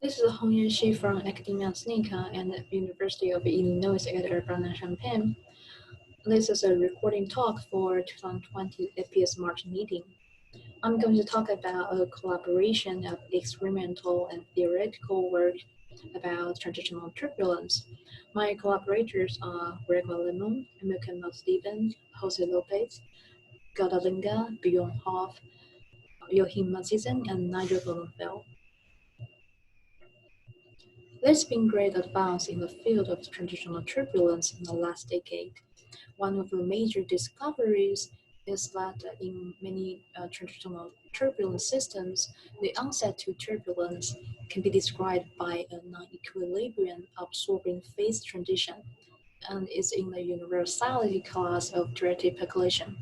This is Hong-Yan Shih from Academia Sinica and the University of Illinois at Urbana-Champaign. This is a recording talk for 2020 APS March Meeting. I'm going to talk about a collaboration of experimental and theoretical work about transitional turbulence. My collaborators are Gregoire Lemoult, Mukund Vasudevan, Lopez, Gauta Linga, Bjoern Hof, Joachim, Mathiesen, and Nigel Goldenfeld. There's been great advance in the field of transitional turbulence in the last decade. One of the major discoveries is that in many transitional turbulence systems, the onset to turbulence can be described by a non-equilibrium absorbing phase transition, and is in the universality class of directed percolation.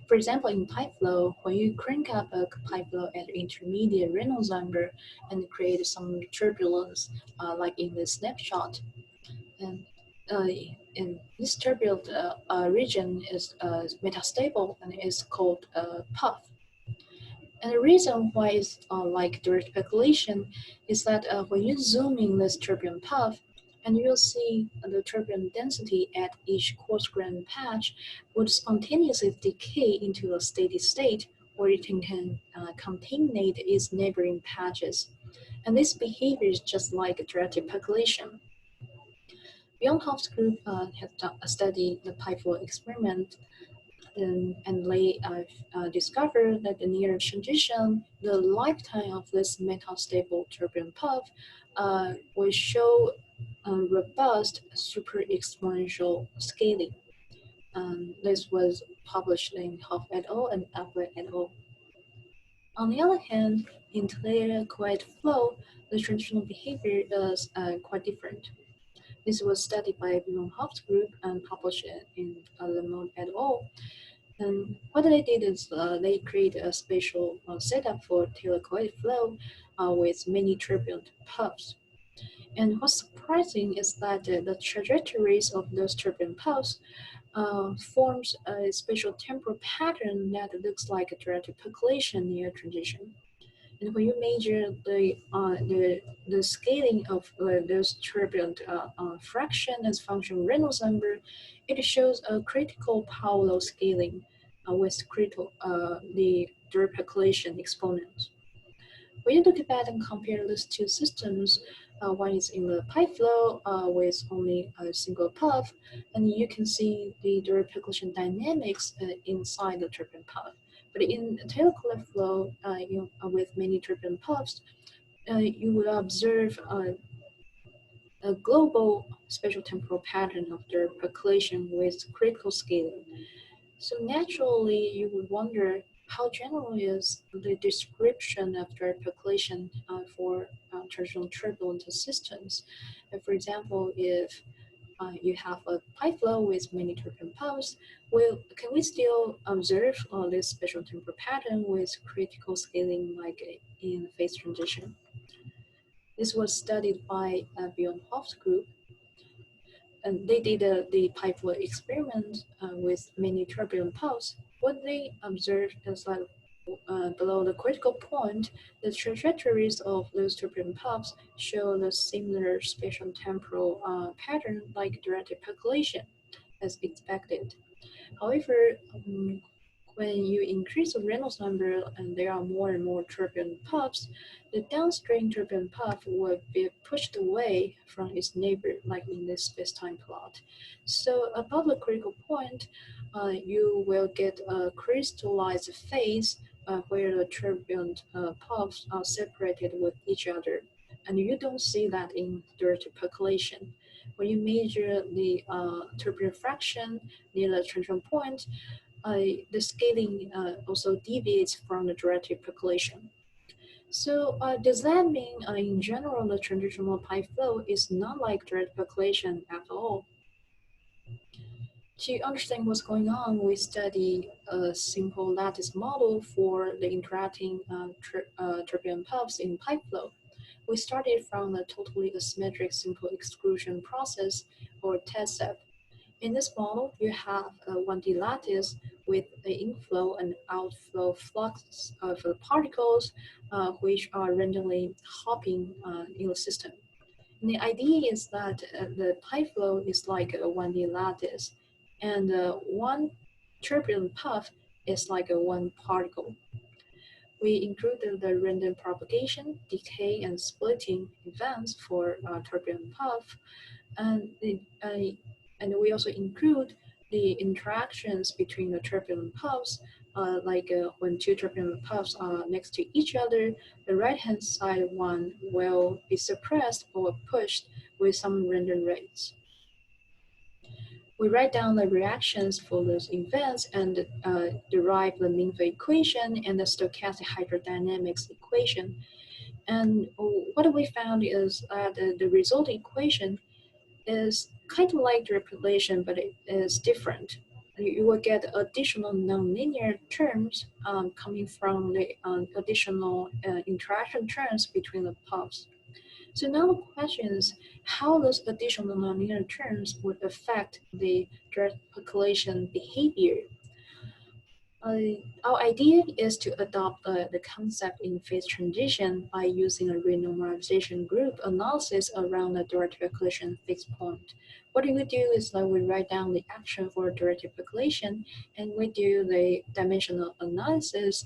For example, in pipe flow, when you crank up a pipe flow at intermediate Reynolds number and create some turbulence, like in this snapshot, and in this turbulent region is metastable and is called puff. And the reason why it's like direct percolation is that when you zoom in this turbulent puff, and you'll see the turbulent density at each coarse-grained patch would spontaneously decay into a steady state, where it can contaminate its neighboring patches. And this behavior is just like directed percolation. Bjoern Hof's group has studied the pipe flow experiment, and they discovered that the near transition, the lifetime of this metastable turbulent puff will show robust super exponential scaling. This was published in Hof et al. And Applet et al. On the other hand, in clear quiet flow, the transitional behavior is quite different. This was studied by Bjoern Hof's group and published in Lemoult et al. And what they did is they created a special setup for telecoid flow with many turbulent puffs. And what's surprising is that the trajectories of those turbulent puffs forms a special temporal pattern that looks like a directed percolation near transition. And when you measure the scaling of those turbulent fraction as function of Reynolds number, it shows a critical power law scaling with critical the direct percolation exponent. When you look at that and compare these two systems, one is in the pipe flow with only a single puff, and you can see the direct percolation dynamics inside the turbulent puff. But in telecolor flow, with many turbulent puffs, you will observe a global spatial temporal pattern of direct percolation with critical scaling. So naturally, you would wonder how general is the description of direct percolation for transitional turbulent systems. For example, if you have a pipe flow with many turbulent puffs, can we still observe this spatial temporal pattern with critical scaling like in phase transition? This was studied by Bjoern Hof's group, and they did the pipe flow experiment with many turbulent puffs. What they observed is that below the critical point, the trajectories of those turbulent puffs show the similar spatial temporal pattern like directed percolation, as expected. However, when you increase the Reynolds number and there are more and more turbulent puffs, the downstream turbulent puff will be pushed away from its neighbor, like in this space-time plot. So above the critical point, you will get a crystallized phase where the turbulent puffs are separated with each other. And you don't see that in direct percolation. When you measure the turbulent fraction near the transition point, the scaling also deviates from the directed percolation. So does that mean in general the transitional pipe flow is not like direct percolation at all? To understand what's going on, we study a simple lattice model for the interacting turbulent puffs in pipe flow. We started from a totally asymmetric simple exclusion process or test step. In this model, you have a 1D lattice with the inflow and outflow flux of the particles, which are randomly hopping in the system. And the idea is that the pi flow is like a 1D lattice, and one turbulent puff is like a one particle. We included the random propagation, decay, and splitting events for turbulent puff, and we also include the interactions between the turbulent puffs, when two turbulent puffs are next to each other, the right-hand side one will be suppressed or pushed with some random rates. We write down the reactions for those events and derive the mean wave equation and the stochastic hydrodynamics equation. And what we found is that the resulting equation is kind of like the percolation, but it is different. You will get additional nonlinear terms coming from the additional interaction terms between the puffs. So now the question is how those additional nonlinear terms would affect the direct percolation behavior. Our idea is to adopt the concept in phase transition by using a renormalization group analysis around the direct percolation fixed point. What we do is that we write down the action for direct percolation, and we do the dimensional analysis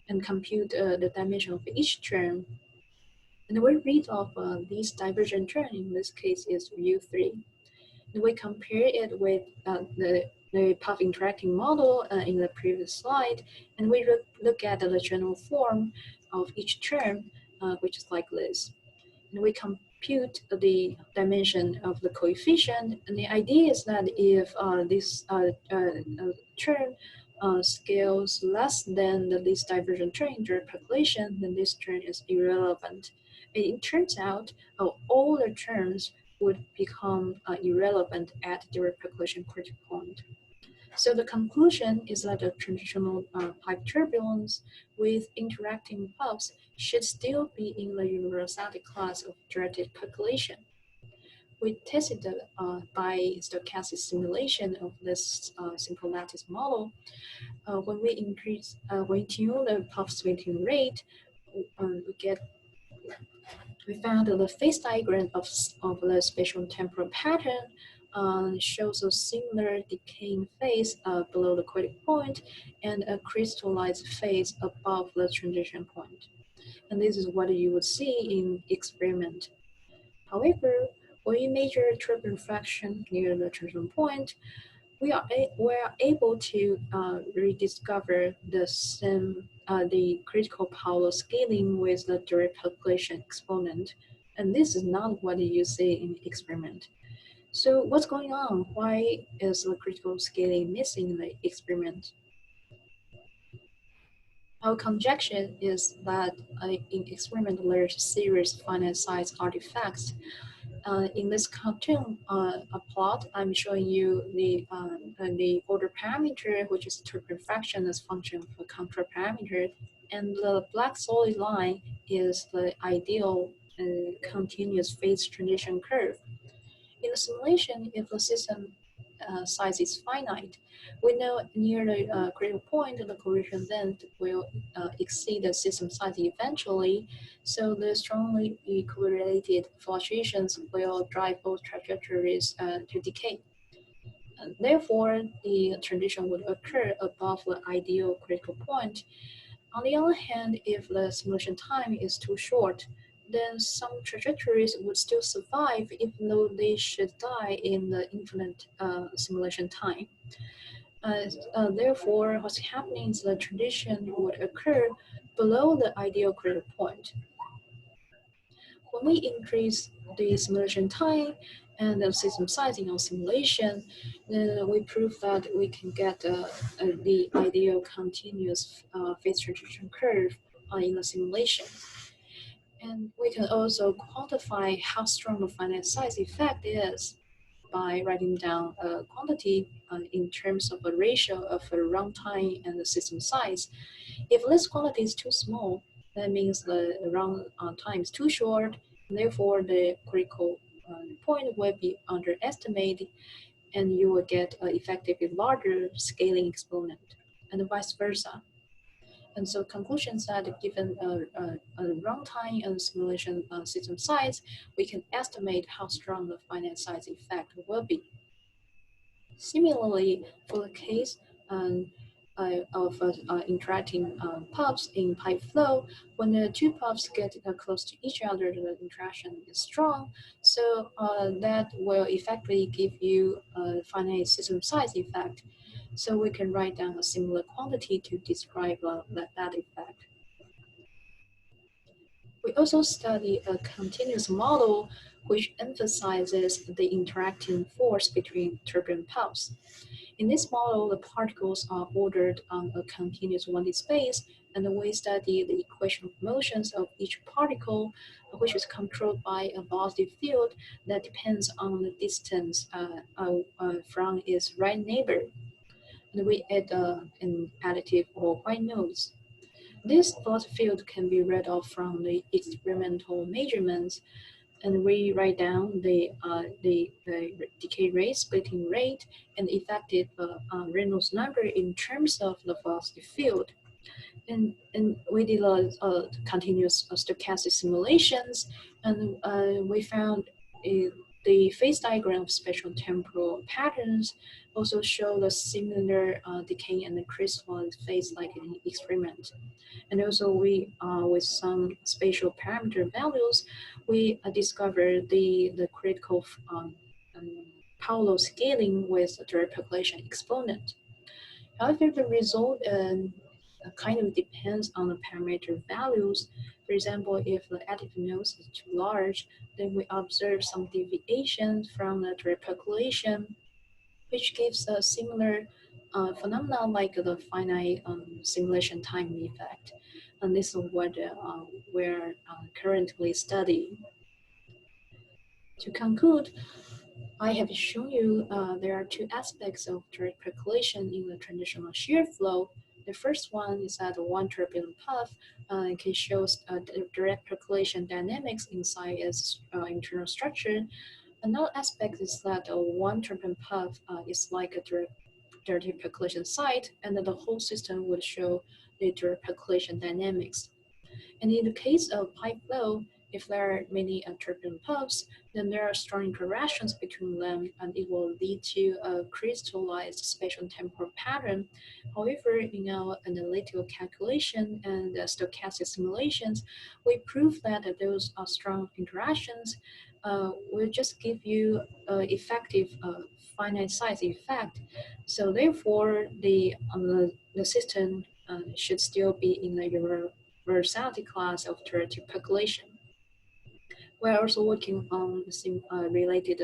and compute the dimension of each term. And we read off this divergent term, in this case is U3. And we compare it with the puff interacting model in the previous slide, and we look at the general form of each term, which is like this. And we compute the dimension of the coefficient, and the idea is that if this term scales less than the least divergent term in direct percolation, then this term is irrelevant. And it turns out all the terms would become irrelevant at direct percolation critical point. So the conclusion is that the transitional pipe turbulence with interacting puffs should still be in the universality class of directed percolation. We tested by stochastic simulation of this simple lattice model. When we tune the puff splitting rate, we found the phase diagram of the spatial temporal pattern shows a similar decaying phase below the critical point and a crystallized phase above the transition point. And this is what you would see in experiment. However, when we measure turbulent fraction near the transition point, we are able to rediscover the critical power scaling with the direct percolation exponent. And this is not what you see in the experiment. So what's going on? Why is the critical scaling missing in the experiment? Our conjecture is that in experiment there's a series of finite-size artifacts. In this cartoon plot, I'm showing you the order parameter, which is turbulent fraction as function of a control parameter, and the black solid line is the ideal continuous phase transition curve. In the simulation, if the system size is finite, we know near the critical point, the correlation length will exceed the system size eventually, so the strongly correlated fluctuations will drive both trajectories to decay. And therefore, the transition would occur above the ideal critical point. On the other hand, if the simulation time is too short, then some trajectories would still survive even though they should die in the infinite simulation time. Therefore, what's happening is the transition would occur below the ideal critical point. When we increase the simulation time and the system size in our simulation, then we prove that we can get the ideal continuous phase transition curve in the simulation. And we can also quantify how strong the finite size effect is by writing down a quantity in terms of a ratio of a runtime and the system size. If this quantity is too small, that means the runtime is too short, and therefore the critical point will be underestimated, and you will get effectively larger scaling exponent. and vice versa. And so conclusions that given a runtime and simulation system size, we can estimate how strong the finite size effect will be. Similarly, for the case of interacting pumps in pipe flow, when the two pumps get close to each other, the interaction is strong. So that will effectively give you a finite system size effect. So we can write down a similar quantity to describe that effect. We also study a continuous model which emphasizes the interacting force between turbulent pumps. In this model, the particles are ordered on a continuous 1D space, and we study the equation of motions of each particle, which is controlled by a velocity field that depends on the distance from its right neighbor. And we add an additive or white noise. This velocity field can be read off from the experimental measurements, and we write down the decay rate, splitting rate, and effective Reynolds number in terms of the velocity field. And we did continuous stochastic simulations, and we found the phase diagram of spatial temporal patterns also show the similar decay and the crystalline phase like in the experiment. And also we, with some spatial parameter values, we discovered the critical Paolo scaling with the direct percolation exponent. However, the result kind of depends on the parameter values. For example, if the additive noise is too large, then we observe some deviation from the direct percolation, which gives a similar phenomenon like the finite simulation time effect. And this is what we're currently studying. To conclude, I have shown you there are two aspects of direct percolation in the transitional shear flow. The first one is that one turbulent path can show direct percolation dynamics inside its internal structure. Another aspect is that one turbulent path is like a direct percolation site, and the whole system would show the direct percolation dynamics. And in the case of pipe flow, if there are many turbulent pumps, then there are strong interactions between them, and it will lead to a crystallized spatial temporal pattern. However, in our analytical calculation and stochastic simulations, we prove that those strong interactions will just give you effective finite size effect. So therefore, the system should still be in the universality class of direct percolation. We're also working on some related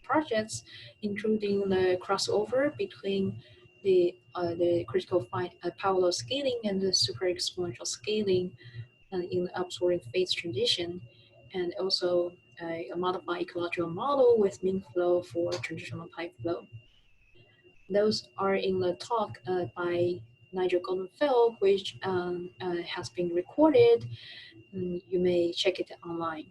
projects, including the crossover between the critical Paolo scaling and the super exponential scaling in the absorbing phase transition, and also a modified ecological model with mean flow for transitional pipe flow. Those are in the talk by Nigel Goldenfeld, which has been recorded. You may check it online.